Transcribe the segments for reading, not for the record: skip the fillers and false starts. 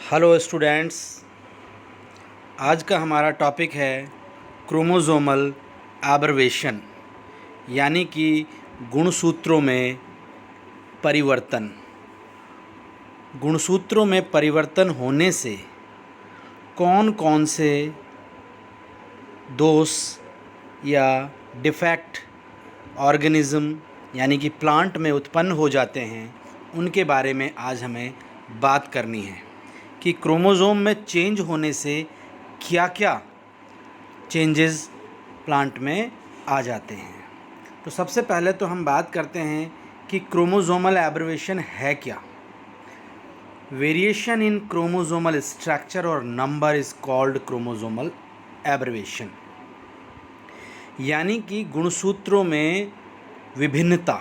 Hello students, आज का हमारा टॉपिक है क्रोमोसोमल एबर्वेशन यानी कि गुणसूत्रों में परिवर्तन। गुणसूत्रों में परिवर्तन होने से कौन कौन से दोष या डिफेक्ट ऑर्गेनिज्म यानी कि प्लांट में उत्पन्न हो जाते हैं, उनके बारे में आज हमें बात करनी है कि क्रोमोसोम में चेंज होने से क्या क्या चेंजेस प्लांट में आ जाते हैं। तो सबसे पहले तो हम बात करते हैं कि क्रोमोसोमल एब्रिवेशन है क्या। वेरिएशन इन क्रोमोसोमल स्ट्रक्चर और number is called chromosomal abbreviation, यानी कि गुणसूत्रों में विभिन्नता,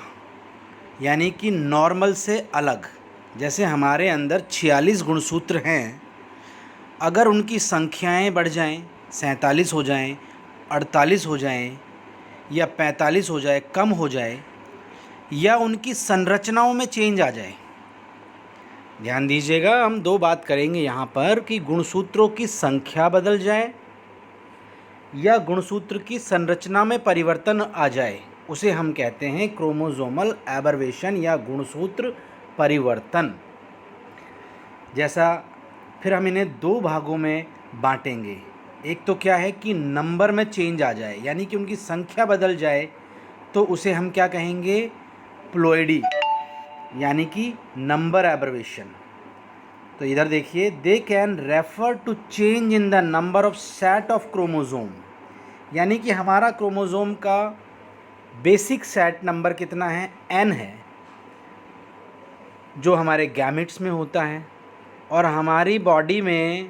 यानी कि नॉर्मल से अलग। जैसे हमारे अंदर 46 गुणसूत्र हैं, अगर उनकी संख्याएं बढ़ जाएं, 47 हो जाएं, 48 हो जाएं या 45 हो जाए, कम हो जाए, या उनकी संरचनाओं में चेंज आ जाए। ध्यान दीजिएगा, हम दो बात करेंगे यहाँ पर कि गुणसूत्रों की संख्या बदल जाए या गुणसूत्र की संरचना में परिवर्तन आ जाए, उसे हम कहते हैं क्रोमोसोमल एबर्वेशन या गुणसूत्र परिवर्तन। जैसा फिर हम इन्हें दो भागों में बांटेंगे। एक तो क्या है कि नंबर में चेंज आ जाए, यानी कि उनकी संख्या बदल जाए, तो उसे हम क्या कहेंगे, प्लोइडी, यानी कि नंबर एबर्वेशन। तो इधर देखिए, they can refer to change in the number of set of chromosome, यानी कि हमारा क्रोमोसोम का बेसिक सेट नंबर कितना है, n है, जो हमारे गैमेट्स में होता है, और हमारी बॉडी में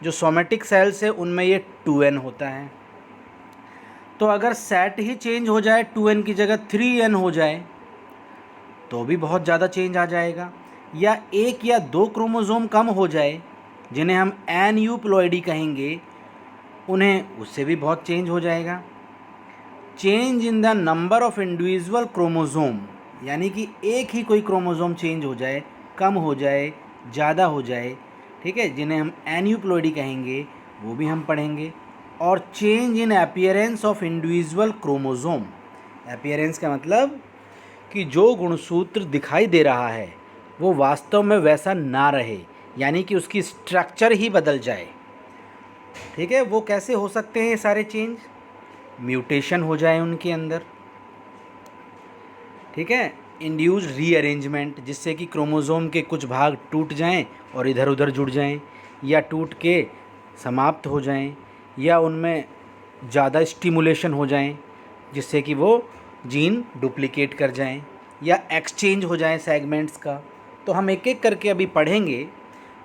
जो सोमेटिक सेल्स है उनमें ये 2n होता है। तो अगर सेट ही चेंज हो जाए, 2n की जगह 3n हो जाए, तो भी बहुत ज़्यादा चेंज आ जाएगा। या एक या दो क्रोमोसोम कम हो जाए, जिन्हें हम एन्यूप्लॉइडी कहेंगे, उन्हें उससे भी बहुत चेंज हो जाएगा। Change in the number of individual chromosome, यानी कि एक ही कोई क्रोमोसोम चेंज हो जाए, कम हो जाए, ज़्यादा हो जाए, ठीक है, जिन्हें हम एन्यूप्लॉइडी कहेंगे, वो भी हम पढ़ेंगे। और change in appearance of individual chromosome, appearance का मतलब कि जो गुणसूत्र दिखाई दे रहा है वो वास्तव में वैसा ना रहे, यानी कि उसकी स्ट्रक्चर ही बदल जाए। ठीक है, वो कैसे हो सकते हैं ये सारे चेंज, म्यूटेशन हो जाए उनके अंदर, ठीक है, इंड्यूस रीअरेंजमेंट, जिससे कि क्रोमोसोम के कुछ भाग टूट जाएं और इधर उधर जुड़ जाएं, या टूट के समाप्त हो जाएं, या उनमें ज़्यादा स्टिमुलेशन हो जाएं जिससे कि वो जीन डुप्लीकेट कर जाएं, या एक्सचेंज हो जाए सेगमेंट्स का। तो हम एक एक करके अभी पढ़ेंगे।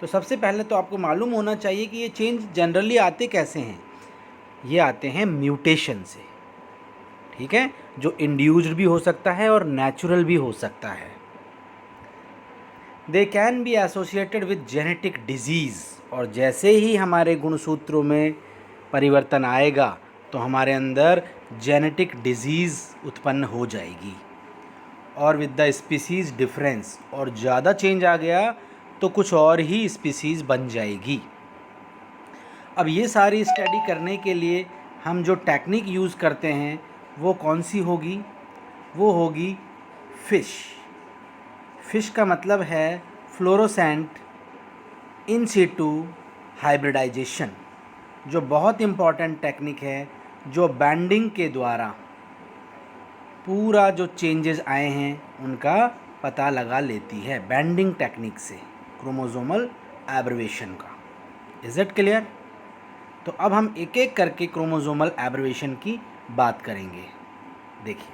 तो सबसे पहले तो आपको मालूम होना चाहिए कि ये चेंज जनरली आते कैसे हैं। ये आते हैं म्यूटेशन से, ठीक है, जो इंड्यूस्ड भी हो सकता है और नेचुरल भी हो सकता है। They can be associated with genetic disease, और जैसे ही हमारे गुणसूत्रों में परिवर्तन आएगा तो हमारे अंदर जेनेटिक डिजीज़ उत्पन्न हो जाएगी। और विद द स्पीसीज़ डिफरेंस, और ज़्यादा चेंज आ गया तो कुछ और ही स्पीसीज़ बन जाएगी। अब ये सारी स्टडी करने के लिए हम जो टेक्निक यूज़ करते हैं वो कौन सी होगी, वो होगी फिश। फिश का मतलब है फ्लोरोसेंट इन सिटू हाइब्रिडाइजेशन, जो बहुत इम्पॉर्टेंट टेक्निक है, जो बैंडिंग के द्वारा पूरा जो चेंजेस आए हैं उनका पता लगा लेती है, बैंडिंग टेक्निक से, क्रोमोसोमल एब्रिवेशन का। Is it clear? तो अब हम एक एक करके क्रोमोसोमल एब्रिवेशन की बात करेंगे। देखिए,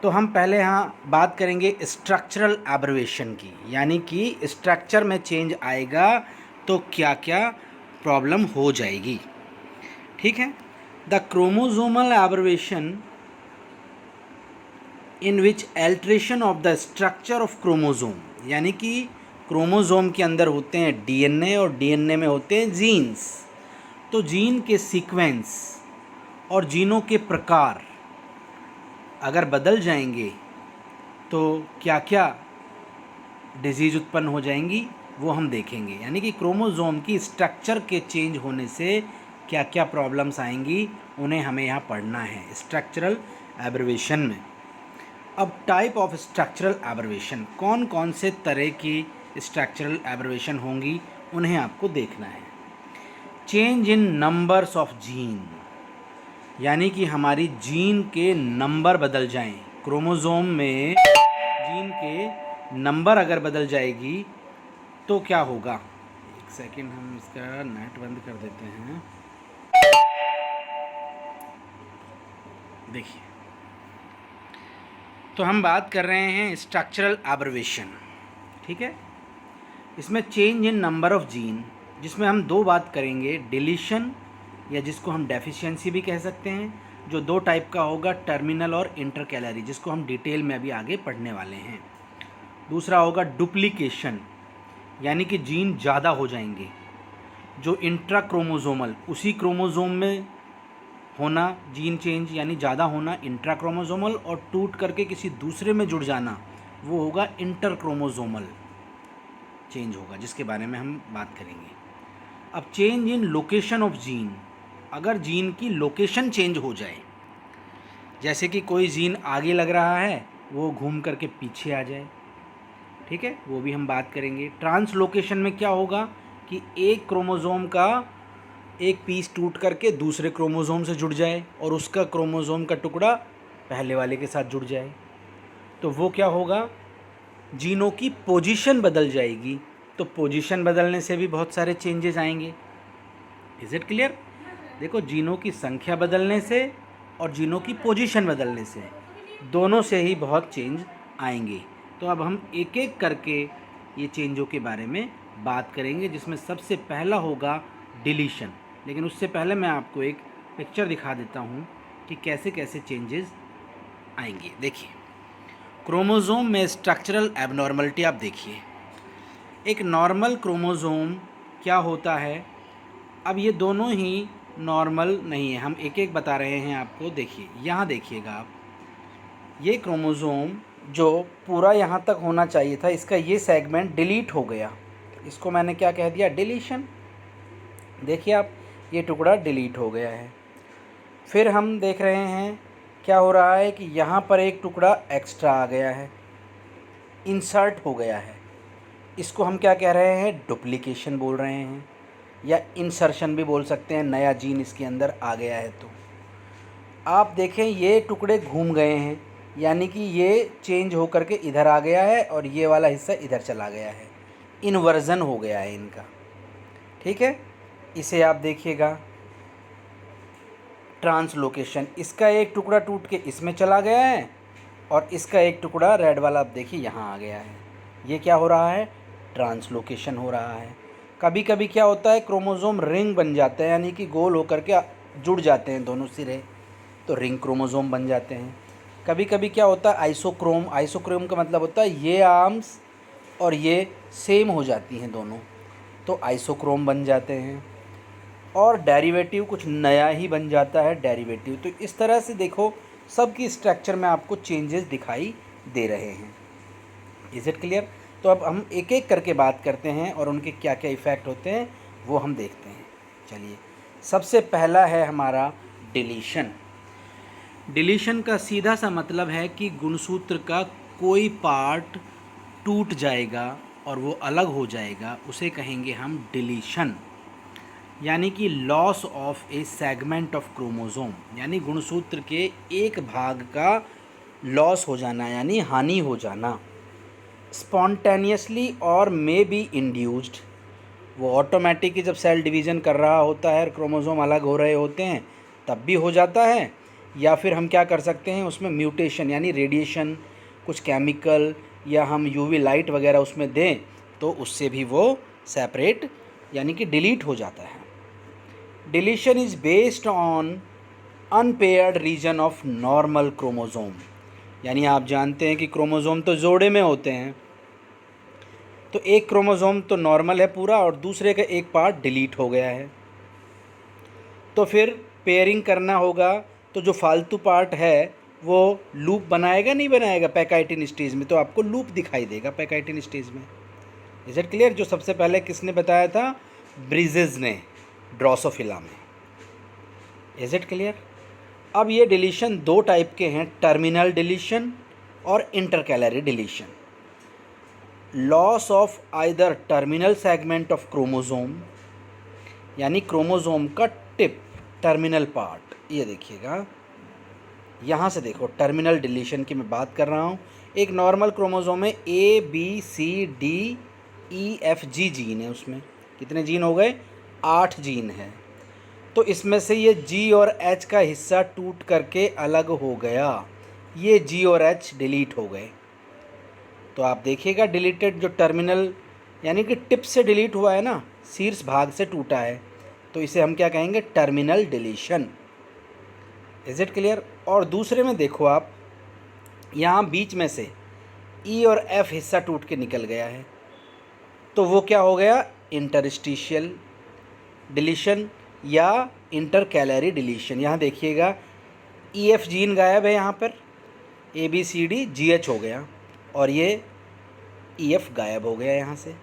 तो हम पहले यहाँ बात करेंगे स्ट्रक्चरल एब्रिवेशन की, यानी कि स्ट्रक्चर में चेंज आएगा तो क्या क्या प्रॉब्लम हो जाएगी। ठीक है, the chromosomal abbreviation in which alteration of the structure of chromosome, यानी कि क्रोमोसोम के अंदर होते हैं डीएनए और डीएनए में होते हैं जीन्स। तो जीन के सीक्वेंस और जीनों के प्रकार अगर बदल जाएंगे तो क्या क्या डिजीज़ उत्पन्न हो जाएंगी, वो हम देखेंगे। यानी कि क्रोमोज़ोम की स्ट्रक्चर के चेंज होने से क्या क्या प्रॉब्लम्स आएंगी, उन्हें हमें यहाँ पढ़ना है स्ट्रक्चरल एब्रिवेशन में। अब टाइप ऑफ स्ट्रक्चरल एब्रिवेशन, कौन कौन से तरह की स्ट्रक्चरल एब्रिवेशन होंगी, उन्हें आपको देखना है। Change in numbers of gene, यानी कि हमारी जीन के नंबर बदल जाएं। क्रोमोज़ोम में जीन के नंबर अगर बदल जाएगी तो क्या होगा। एक सेकेंड, हम इसका नेट बंद कर देते हैं। देखिए, तो हम बात कर रहे हैं स्ट्रक्चरल एब्रिवेशन, ठीक है। इसमें change in number of gene, जिसमें हम दो बात करेंगे, डिलीशन या जिसको हम डेफिशिएंसी भी कह सकते हैं, जो दो टाइप का होगा, टर्मिनल और इंटरकैलरी, जिसको हम डिटेल में अभी आगे पढ़ने वाले हैं। दूसरा होगा डुप्लीकेशन, यानी कि जीन ज़्यादा हो जाएंगे, जो इंट्रा क्रोमोजोमल, उसी क्रोमोजोम में होना जीन चेंज यानी ज़्यादा होना इंट्रा क्रोमोजोमल, और टूट करके किसी दूसरे में जुड़ जाना वो होगा इंटर क्रोमोजोमल चेंज होगा, जिसके बारे में हम बात करेंगे। अब change in location of gene, अगर जीन की लोकेशन चेंज हो जाए, जैसे कि कोई जीन आगे लग रहा है वो घूम करके पीछे आ जाए, ठीक है, वो भी हम बात करेंगे। ट्रांसलोकेशन में क्या होगा कि एक क्रोमोज़ोम का एक पीस टूट करके दूसरे क्रोमोज़ोम से जुड़ जाए और उसका क्रोमोज़ोम का टुकड़ा पहले वाले के साथ जुड़ जाए, तो वो क्या होगा, जीनों की पोजीशन बदल जाएगी। तो पोजीशन बदलने से भी बहुत सारे चेंजेस आएंगे। Is it clear? देखो, जीनों की संख्या बदलने से और जीनों की पोजीशन बदलने से, दोनों से ही बहुत चेंज आएंगे। तो अब हम एक एक करके ये चेंजों के बारे में बात करेंगे, जिसमें सबसे पहला होगा डिलीशन। लेकिन उससे पहले मैं आपको एक पिक्चर दिखा देता हूँ कि कैसे कैसे चेंजेस आएंगे। देखिए, क्रोमोज़ोम में स्ट्रक्चरल एबनॉर्मलिटी आप देखिए। एक नॉर्मल क्रोमोज़ोम क्या होता है, अब ये दोनों ही नॉर्मल नहीं है, हम एक एक बता रहे हैं आपको। देखिए, यहाँ देखिएगा आप, ये क्रोमोज़ोम जो पूरा यहाँ तक होना चाहिए था, इसका ये सेगमेंट डिलीट हो गया, इसको मैंने क्या कह दिया, डिलीशन। देखिए आप, ये टुकड़ा डिलीट हो गया है। फिर हम देख रहे हैं क्या हो रहा है कि यहाँ पर एक टुकड़ा एक्स्ट्रा आ गया है, इंसर्ट हो गया है। इसको हम क्या कह रहे हैं, डुप्लीकेशन बोल रहे हैं, या इंसर्शन भी बोल सकते हैं। नया जीन इसके अंदर आ गया है। तो आप देखें, ये टुकड़े घूम गए हैं, यानी कि ये चेंज हो करके इधर आ गया है और ये वाला हिस्सा इधर चला गया है, इन्वर्जन हो गया है इनका, ठीक है। इसे आप देखिएगा, ट्रांसलोकेशन, इसका एक टुकड़ा टूट के इसमें चला गया है और इसका एक टुकड़ा रेड वाला आप देखिए यहाँ आ गया है। ये क्या हो रहा है, ट्रांसलोकेशन हो रहा है। कभी कभी क्या होता है, क्रोमोज़ोम रिंग बन जाते हैं, यानी कि गोल होकर के जुड़ जाते हैं दोनों सिरे, तो रिंग क्रोमोज़ोम बन जाते हैं। कभी कभी क्या होता है, आइसोक्रोम, आइसोक्रोम का मतलब होता है ये आर्म्स और ये सेम हो जाती हैं दोनों, तो आइसोक्रोम बन जाते हैं। और डेरिवेटिव कुछ नया ही बन जाता है, डेरिवेटिव। तो इस तरह से देखो, सबकी स्ट्रक्चर में आपको चेंजेस दिखाई दे रहे हैं। Is it clear? तो अब हम एक एक करके बात करते हैं और उनके क्या क्या इफ़ेक्ट होते हैं वो हम देखते हैं। चलिए, सबसे पहला है हमारा डिलीशन। डिलीशन का सीधा सा मतलब है कि गुणसूत्र का कोई पार्ट टूट जाएगा और वो अलग हो जाएगा, उसे कहेंगे हम डिलीशन। यानी कि loss of A segment of chromosome, यानी गुणसूत्र के एक भाग का लॉस हो जाना, यानी हानि हो जाना। स्पॉन्टेनियसली और मे बी इंड्यूस्ड, वो ऑटोमेटिक ही जब सेल डिवीज़न कर रहा होता है, क्रोमोज़ोम अलग हो रहे होते हैं, तब भी हो जाता है। या फिर हम क्या कर सकते हैं, उसमें म्यूटेशन यानी रेडिएशन, कुछ केमिकल या हम यूवी लाइट वगैरह उसमें दें तो उससे भी वो सेपरेट यानी कि डिलीट हो जाता है। Deletion is based on unpaired region of normal chromosome, यानी आप जानते हैं कि क्रोमोज़ोम तो जोड़े में होते हैं, तो एक क्रोमोज़ोम तो नॉर्मल है पूरा और दूसरे का एक पार्ट डिलीट हो गया है, तो फिर पेयरिंग करना होगा। तो जो फालतू पार्ट है वो लूप बनाएगा नहीं बनाएगा पैकाइटिन स्टेज में, तो आपको लूप दिखाई देगा पैकाइटिन स्टेज में। Is it clear? जो सबसे पहले किसने बताया था? ब्रिजेस ने, ड्रोसोफिला में। Is it clear? अब ये डिलीशन दो टाइप के हैं, टर्मिनल डिलीशन और intercalary deletion. Loss of either terminal segment of chromosome, यानी क्रोमोसोम का टिप, टर्मिनल पार्ट, ये देखिएगा यहाँ से देखो, टर्मिनल डिलीशन की मैं बात कर रहा हूँ। एक नॉर्मल क्रोमोसोम में ABCDEFG जीन है, उसमें कितने जीन हो गए? 8 जीन है। तो इसमें से ये G और H का हिस्सा टूट करके अलग हो गया, ये G और H डिलीट हो गए। तो आप देखिएगा डिलीटेड जो टर्मिनल यानी कि टिप से डिलीट हुआ है ना, शीर्ष भाग से टूटा है, तो इसे हम क्या कहेंगे? Terminal deletion. Is it clear? और दूसरे में देखो आप, यहाँ बीच में से E और F हिस्सा टूट के निकल गया है, तो वो क्या हो गया? इंटरस्टिशियल डिलीशन या इंटरकैलरी डिलीशन। यहाँ देखिएगा EF जीन गायब है, यहाँ पर ABCDGH हो गया और ये EF गायब हो गया यहाँ से,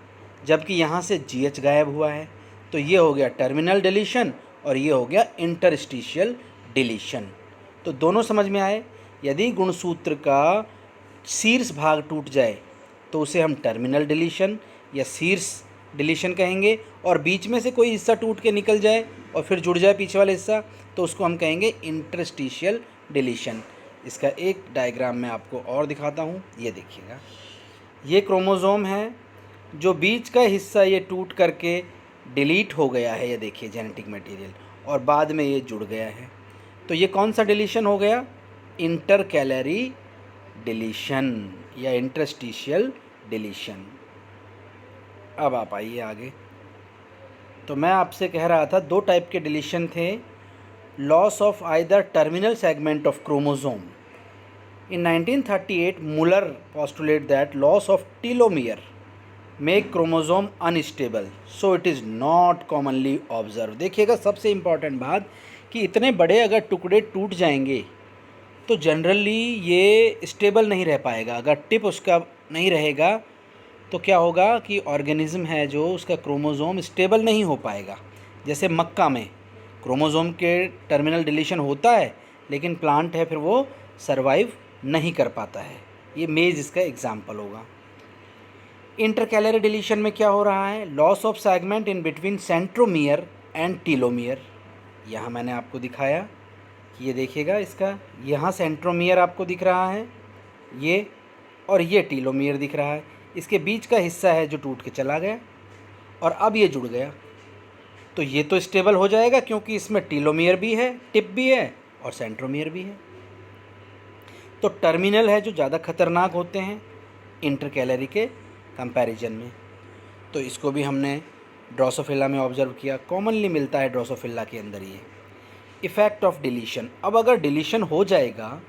जबकि यहाँ से GH गायब हुआ है। तो ये हो गया टर्मिनल डिलीशन और ये हो गया इंटरस्टिशियल डिलीशन। तो दोनों समझ में आए। यदि गुणसूत्र का शीर्ष भाग टूट जाए तो उसे हम टर्मिनल डिलीशन या शीर्ष डिलीशन कहेंगे, और बीच में से कोई हिस्सा टूट के निकल जाए और फिर जुड़ जाए पीछे वाला हिस्सा, तो उसको हम कहेंगे इंटरस्टिशियल डिलीशन। इसका एक डायग्राम मैं आपको और दिखाता हूँ, ये देखिएगा। ये क्रोमोसोम है, जो बीच का हिस्सा ये टूट करके डिलीट हो गया है, ये देखिए जेनेटिक मटेरियल, और बाद में ये जुड़ गया है। तो ये कौन सा डिलीशन हो गया? इंटरकैलरी डिलीशन या इंटरस्टिशियल डिलीशन। अब आप आइए आगे। तो मैं आपसे कह रहा था दो टाइप के डिलीशन थे, loss of either terminal segment of chromosome. In 1938, Muller postulated that loss of telomere make chromosome unstable, so it is not commonly observed। देखिएगा सबसे इम्पॉर्टेंट बात कि इतने बड़े अगर टुकड़े टूट जाएंगे तो जनरली ये स्टेबल नहीं रह पाएगा। अगर टिप उसका नहीं रहेगा तो क्या होगा कि ऑर्गेनिज्म है जो उसका क्रोमोसोम स्टेबल नहीं हो पाएगा। जैसे मक्का में क्रोमोसोम के टर्मिनल डिलीशन होता है, लेकिन प्लांट है फिर वो सर्वाइव नहीं कर पाता है। ये मेज इसका एग्जाम्पल होगा। इंटरकैलरी डिलीशन में क्या हो रहा है? Loss of segment in between centromere and telomere. यहाँ मैंने आपको दिखाया कि ये देखिएगा, इसका यहाँ सेंट्रोमियर आपको दिख रहा है ये, और ये टीलोमियर दिख रहा है। इसके बीच का हिस्सा है जो टूट के चला गया और अब ये जुड़ गया, तो ये तो स्टेबल हो जाएगा क्योंकि इसमें टीलोमियर भी है, टिप भी है और सेंट्रोमियर भी है। तो टर्मिनल है जो ज़्यादा खतरनाक होते हैं इंटरकैलरी के कंपैरिजन में। तो इसको भी हमने ड्रोसोफिला में ऑब्जर्व किया, कॉमनली मिलता है ड्रोसोफिला के अंदर ये। Effect of deletion. अब अगर डिलीशन हो जाएगा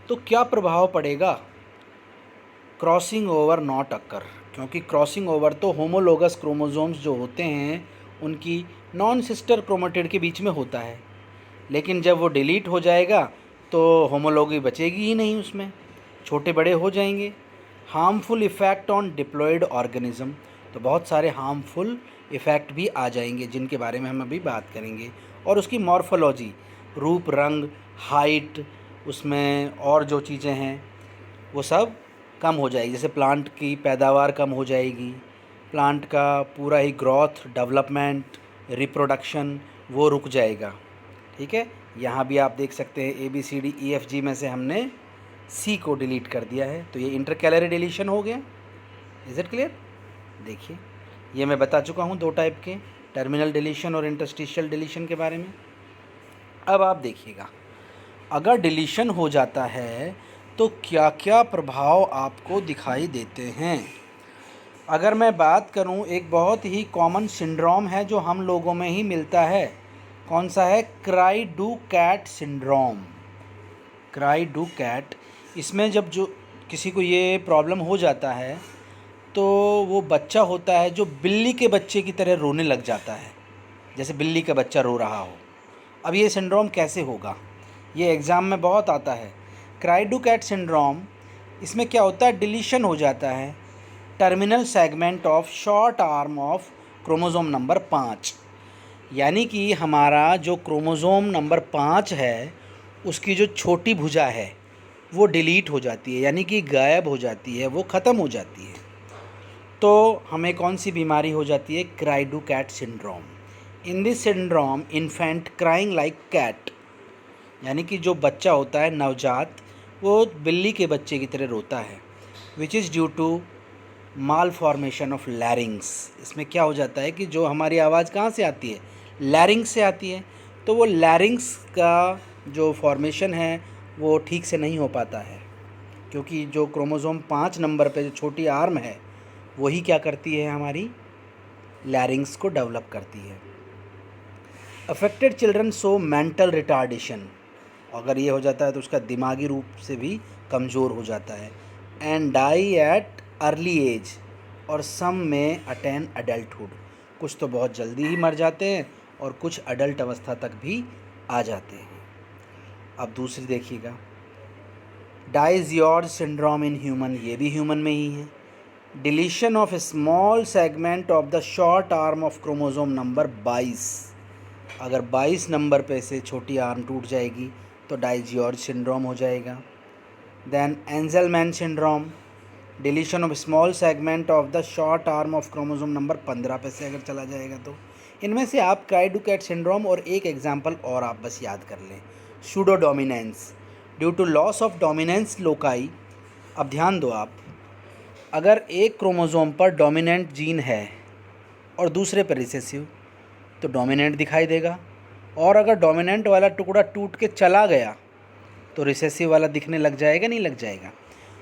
तो क्या प्रभाव पड़ेगा? क्रॉसिंग ओवर नॉट अकर, क्योंकि क्रॉसिंग ओवर तो होमोलोगस क्रोमोसोम्स जो होते हैं उनकी नॉन सिस्टर क्रोमेटिड के बीच में होता है, लेकिन जब वो डिलीट हो जाएगा तो होमोलॉगी बचेगी ही नहीं, उसमें छोटे बड़े हो जाएंगे। Harmful effect on diploid organism, तो बहुत सारे हार्मफुल इफ़ेक्ट भी आ जाएंगे जिनके बारे में हम अभी बात करेंगे। और उसकी मॉर्फोलॉजी, रूप, रंग, हाइट, उसमें और जो चीज़ें हैं वो सब कम हो जाएगी। जैसे प्लांट की पैदावार कम हो जाएगी, प्लांट का पूरा ही ग्रोथ, डेवलपमेंट, रिप्रोडक्शन वो रुक जाएगा। ठीक है, यहाँ भी आप देख सकते हैं ABCDEFG में से हमने C को डिलीट कर दिया है, तो ये इंटरकैलरी डिलीशन हो गया। Is it clear? देखिए ये मैं बता चुका हूँ दो टाइप के, टर्मिनल डिलीशन और इंटरस्टिशियल डिलीशन के बारे में। अब आप देखिएगा, अगर डिलीशन हो जाता है तो क्या क्या प्रभाव आपको दिखाई देते हैं। अगर मैं बात करूं, एक बहुत ही कॉमन सिंड्रोम है जो हम लोगों में ही मिलता है। कौन सा है? Cri du chat syndrome. Cri du chat, इसमें जब जो किसी को ये प्रॉब्लम हो जाता है तो वो बच्चा होता है जो बिल्ली के बच्चे की तरह रोने लग जाता है, जैसे बिल्ली का बच्चा रो रहा हो। अब ये सिंड्रोम कैसे होगा? ये एग्ज़ाम में बहुत आता है। क्राई डू कैट सिंड्रोम, इसमें क्या होता है? डिलीशन हो जाता है terminal segment of short arm of chromosome number 5। यानी कि हमारा जो क्रोमोसोम नंबर 5 है उसकी जो छोटी भुजा है वो डिलीट हो जाती है, यानी कि गायब हो जाती है, वो ख़त्म हो जाती है। तो हमें कौन सी बीमारी हो जाती है? Cri du chat syndrome. In this syndrome infant crying like cat, यानी कि जो बच्चा होता है नवजात वो बिल्ली के बच्चे की तरह रोता है। Which is due to malformation of larynx. इसमें क्या हो जाता है कि जो हमारी आवाज़ कहाँ से आती है? लैरिंग्स से आती है। तो वो लैरिंग्स का जो फॉर्मेशन है वो ठीक से नहीं हो पाता है, क्योंकि जो क्रोमोसोम 5 नंबर पे जो छोटी आर्म है वही क्या करती है? हमारी लैरिंग्स को डेवलप करती है। Affected children show mental retardation. अगर ये हो जाता है तो उसका दिमागी रूप से भी कमज़ोर हो जाता है। And die at early age, और सम में अटेन अडल्टहुड। कुछ तो बहुत जल्दी ही मर जाते हैं और कुछ अडल्ट अवस्था तक भी आ जाते हैं। अब दूसरी देखिएगा, डाइज़ियॉर्ज सिंड्रोम इन ह्यूमन। ये भी ह्यूमन में ही है। Deletion of small segment of the short arm of chromosome number 22। अगर 22 नंबर पे से छोटी आर्म टूट जाएगी तो डाइज़ियॉर्ज सिंड्रोम हो जाएगा। Then Angelman syndrome, deletion of small segment of the short arm of chromosome number 15 पे से अगर चला जाएगा तो। इनमें से आप क्राई डू कैट सिंड्रोम और एक एग्जाम्पल और आप बस याद कर लें, pseudo dominance. Due to loss of dominance loci. अब ध्यान दो आप, अगर एक क्रोमोसोम पर डोमिनेंट जीन है और दूसरे पर रिसेसिव तो डोमिनेंट दिखाई देगा, और अगर डोमिनेंट वाला टुकड़ा टूट के चला गया तो रिसेसिव वाला दिखने लग जाएगा, नहीं लग जाएगा?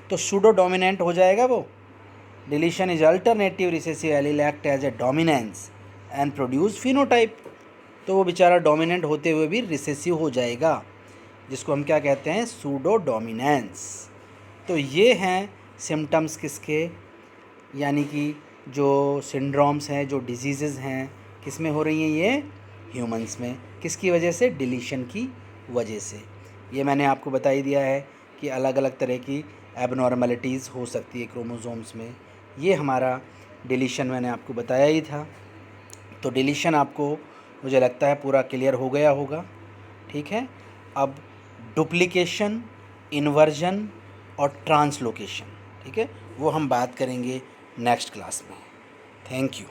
तो सूडो डोमिनेंट हो जाएगा वो। Deletion is alternative recessive allele act as a dominance and produce phenotype. तो वो बेचारा डोमिनेंट होते हुए भी रिसेसिव हो जाएगा, जिसको हम क्या कहते हैं? Pseudo dominance. तो ये हैं सिम्टम्स किसके, यानी कि जो सिंड्रोम्स हैं, जो डिजीज़ हैं, किस में हो रही हैं? ये ह्यूमंस में। किसकी वजह से? डिलीशन की वजह से। ये मैंने आपको बता ही दिया है कि अलग अलग तरह की एबनॉर्मलिटीज़ हो सकती है क्रोमोसोम्स में। ये हमारा डिलीशन मैंने आपको बताया ही था। तो डिलीशन आपको मुझे लगता है पूरा क्लियर हो गया होगा, ठीक है। अब डुप्लीकेशन, इन्वर्जन और ट्रांसलोकेशन, ठीक है, वो हम बात करेंगे नेक्स्ट क्लास में। Thank you.